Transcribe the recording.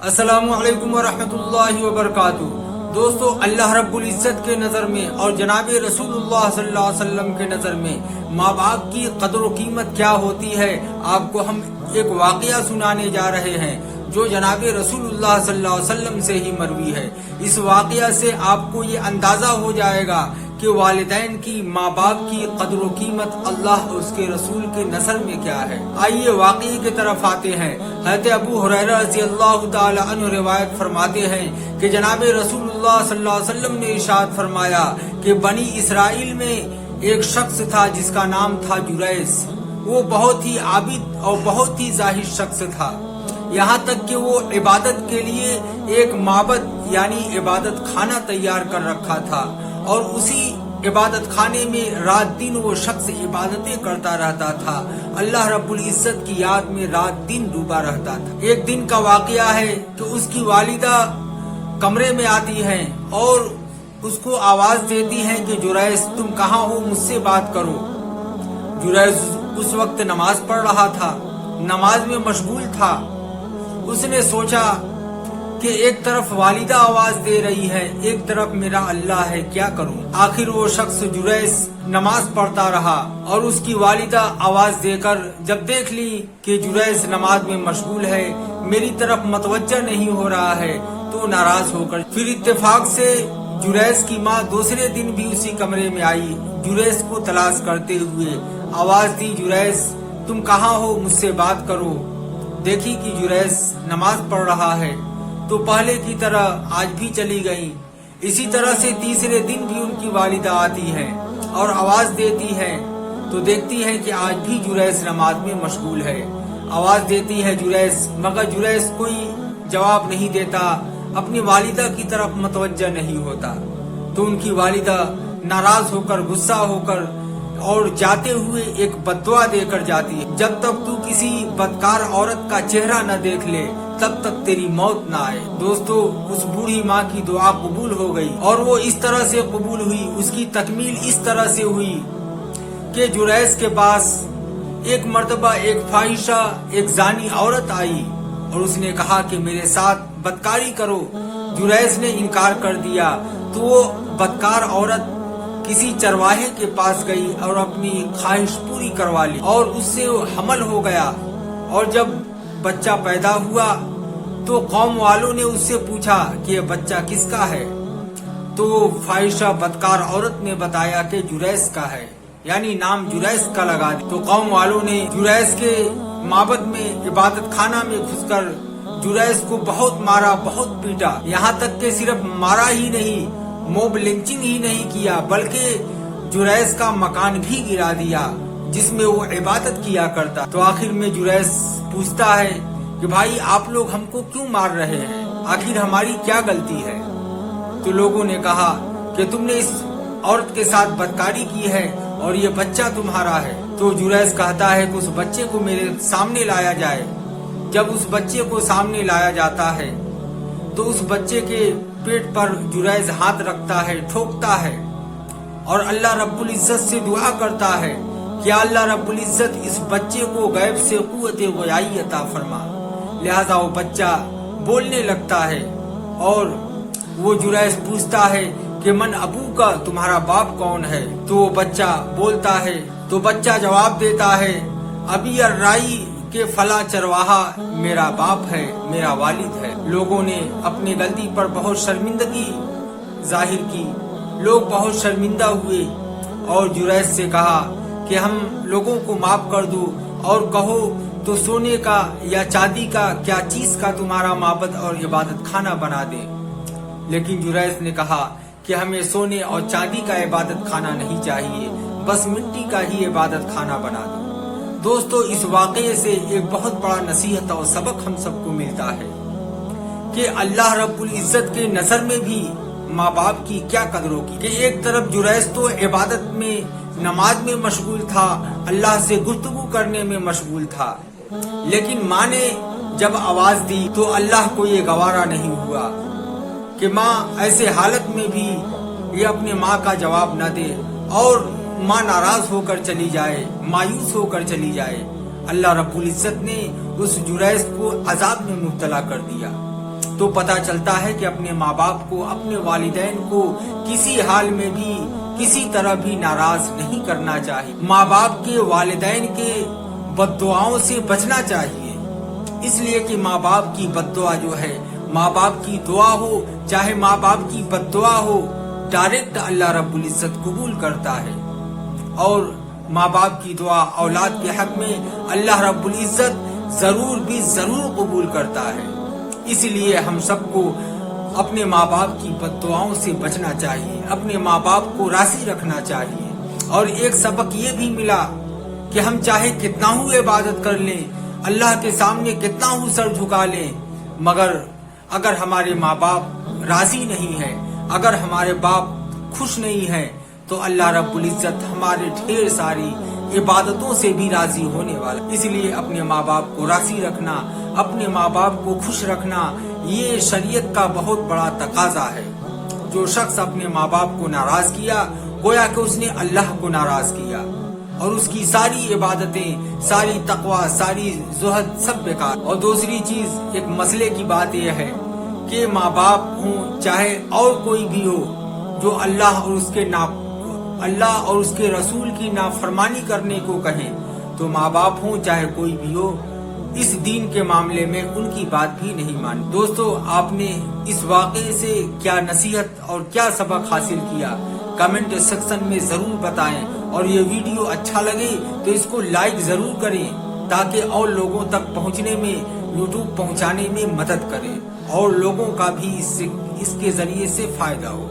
السلام علیکم ورحمۃ اللہ وبرکاتہ۔ دوستو، اللہ رب العزت کے نظر میں اور جناب رسول اللہ صلی اللہ علیہ وسلم کے نظر میں ماں باپ کی قدر و قیمت کیا ہوتی ہے، آپ کو ہم ایک واقعہ سنانے جا رہے ہیں جو جناب رسول اللہ صلی اللہ علیہ وسلم سے ہی مروی ہے۔ اس واقعہ سے آپ کو یہ اندازہ ہو جائے گا کہ والدین کی، ماں باپ کی قدر و قیمت اللہ اور اس کے رسول کے نظر میں کیا ہے۔ آئیے واقعے کی طرف آتے ہیں۔ حضرت ابو ہریرہ رضی اللہ تعالی عنہ روایت فرماتے ہیں کہ جناب رسول اللہ صلی اللہ علیہ وسلم نے ارشاد فرمایا کہ بنی اسرائیل میں ایک شخص تھا جس کا نام تھا جریس۔ وہ بہت ہی عابد اور بہت ہی زاہد شخص تھا، یہاں تک کہ وہ عبادت کے لیے ایک معبد یعنی عبادت خانہ تیار کر رکھا تھا، اور اسی عبادت خانے میں رات دن وہ شخص عبادتیں کرتا رہتا تھا، اللہ رب العزت کی یاد میں رات دن ڈوبا رہتا تھا۔ ایک دن کا واقعہ ہے کہ اس کی والدہ کمرے میں آتی ہیں اور اس کو آواز دیتی ہیں کہ جریس، تم کہاں ہو، مجھ سے بات کرو۔ جریس اس وقت نماز پڑھ رہا تھا، نماز میں مشغول تھا۔ اس نے سوچا کہ ایک طرف والدہ آواز دے رہی ہے، ایک طرف میرا اللہ ہے، کیا کروں؟ آخر وہ شخص جریس نماز پڑھتا رہا اور اس کی والدہ آواز دے کر جب دیکھ لی کہ جریس نماز میں مشغول ہے، میری طرف متوجہ نہیں ہو رہا ہے، تو ناراض ہو کر پھر اتفاق سے جریس کی ماں دوسرے دن بھی اسی کمرے میں آئی، جریس کو تلاش کرتے ہوئے آواز دی، جریس تم کہاں ہو، مجھ سے بات کرو۔ دیکھی کہ جریس نماز پڑھ رہا ہے تو پہلے کی طرح آج بھی چلی گئی۔ اسی طرح سے تیسرے دن بھی ان کی والدہ آتی ہے اور آواز دیتی ہے تو دیکھتی ہے کہ آج بھی جریس نماز میں مشغول ہے۔ آواز دیتی ہے جریس، مگر جریس کوئی جواب نہیں دیتا، اپنی والدہ کی طرف متوجہ نہیں ہوتا۔ تو ان کی والدہ ناراض ہو کر، غصہ ہو کر اور جاتے ہوئے ایک بددعا دے کر جاتی ہے، جب تک تو کسی بدکار عورت کا چہرہ نہ دیکھ لے تب تک تیری موت نہ آئے۔ دوستو، اس بوڑھی ماں کی دعا قبول ہو گئی، اور وہ اس طرح سے قبول ہوئی، اس کی تکمیل اس طرح سے ہوئی کہ جریس کے پاس ایک مرتبہ ایک فاحشہ، ایک زانی عورت آئی اور اس نے کہا کہ میرے ساتھ بدکاری کرو۔ جریس نے انکار کر دیا تو وہ بدکار عورت کسی چرواہے کے پاس گئی اور اپنی خواہش پوری کروا لی، اور اس سے حمل ہو گیا، اور جب بچہ پیدا ہوا تو قوم والوں نے اس سے پوچھا کہ یہ بچہ کس کا ہے؟ تو فاحشہ بدکار عورت نے بتایا کہ جریس کا ہے، یعنی نام جریس کا لگا دیا۔ تو قوم والوں نے جریس کے معبد میں، عبادت خانہ میں گھس کر جریس کو بہت مارا، بہت پیٹا، یہاں تک کہ صرف مارا ہی نہیں، موب لنچنگ ہی نہیں کیا، بلکہ جریس کا مکان بھی گرا دیا جس میں وہ عبادت کیا کرتا۔ تو آخر میں جریس پوچھتا ہے کہ بھائی آپ لوگ ہم کو کیوں مار رہے ہیں، آخر ہماری کیا غلطی ہے؟ تو لوگوں نے کہا کہ تم نے اس عورت کے ساتھ بدکاری کی ہے اور یہ بچہ تمہارا ہے۔ تو جریس کہتا ہے کہ اس بچے کو میرے سامنے لایا جائے۔ جب اس بچے کو سامنے لایا جاتا ہے تو اس بچے کے پیٹ پر جریس ہاتھ رکھتا ہے، ٹھوکتا ہے اور اللہ رب العزت سے دعا کرتا ہے کہ اللہ رب العزت اس بچے کو غیب سے قوت گویائی عطا فرما۔ لہذا وہ بچہ بولنے لگتا ہے اور وہ جریس پوچھتا ہے کہ من ابو کا، تمہارا باپ کون ہے؟ تو وہ بچہ بولتا ہے، تو بچہ جواب دیتا ہے ابی الرائی کہ فلاں چرواہا میرا باپ ہے، میرا والد ہے۔ لوگوں نے اپنی غلطی پر بہت شرمندگی ظاہر کی، لوگ بہت شرمندہ ہوئے اور جریس سے کہا کہ ہم لوگوں کو معاف کر دو، اور کہو تو سونے کا یا چاندی کا کیا چیز کا تمہارا معبد اور عبادت خانہ بنا دے۔ لیکن جریس نے کہا کہ ہمیں سونے اور چاندی کا عبادت خانہ نہیں چاہیے، بس مٹی کا ہی عبادت خانہ بنا دو۔ دوستو، اس واقعے سے ایک بہت بڑا نصیحت اور سبق ہم سب کو ملتا ہے کہ اللہ رب العزت کے نظر میں بھی ماں باپ کی کیا قدروں کی، کہ ایک طرف جریس تو عبادت میں، نماز میں مشغول تھا، اللہ سے گفتگو کرنے میں مشغول تھا، لیکن ماں نے جب آواز دی تو اللہ کو یہ گوارا نہیں ہوا کہ ماں ایسے حالت میں بھی یہ اپنے ماں کا جواب نہ دے اور ماں ناراض ہو کر چلی جائے، مایوس ہو کر چلی جائے۔ اللہ رب العزت نے اس جریس کو عذاب میں مبتلا کر دیا۔ تو پتہ چلتا ہے کہ اپنے ماں باپ کو، اپنے والدین کو کسی حال میں بھی، کسی طرح بھی ناراض نہیں کرنا چاہیے۔ ماں باپ کے، والدین کے بد دعاؤں سے بچنا چاہیے، اس لیے کہ ماں باپ کی بد دعا جو ہے، ماں باپ کی دعا ہو چاہے ماں باپ کی بد دعا ہو، ڈائریکٹ اللہ رب العزت قبول کرتا ہے، اور ماں باپ کی دعا اولاد کے حق میں اللہ رب العزت ضرور بھی ضرور قبول کرتا ہے۔ اس لیے ہم سب کو اپنے ماں باپ کی بد دعاؤں سے بچنا چاہیے، اپنے ماں باپ کو راضی رکھنا چاہیے۔ اور ایک سبق یہ بھی ملا کہ ہم چاہے کتنا ہو عبادت کر لیں، اللہ کے سامنے کتنا ہو سر جھکا لیں، مگر اگر ہمارے ماں باپ راضی نہیں ہے، اگر ہمارے باپ خوش نہیں ہے، تو اللہ رب العزت ہمارے ڈھیر ساری عبادتوں سے بھی راضی ہونے والا۔ اس لیے اپنے ماں باپ کو راضی رکھنا، اپنے ماں باپ کو خوش رکھنا، یہ شریعت کا بہت بڑا تقاضا ہے۔ جو شخص اپنے ماں باپ کو ناراض کیا، گویا کہ اس نے اللہ کو ناراض کیا، اور اس کی ساری عبادتیں، ساری تقوی، ساری زہد سب بیکار۔ اور دوسری چیز، ایک مسئلے کی بات یہ ہے کہ ماں باپ ہوں چاہے اور کوئی بھی ہو جو اللہ اور اس کے رسول کی نافرمانی کرنے کو کہیں، تو ماں باپ ہوں چاہے کوئی بھی ہو، اس دین کے معاملے میں ان کی بات بھی نہیں مانی۔ دوستو، آپ نے اس واقعے سے کیا نصیحت اور کیا سبق حاصل کیا، کمنٹ سیکشن میں ضرور بتائیں، اور یہ ویڈیو اچھا لگے تو اس کو لائک ضرور کریں تاکہ اور لوگوں تک پہنچنے میں، یوٹیوب پہنچانے میں مدد کرے اور لوگوں کا بھی اس کے ذریعے سے فائدہ ہو۔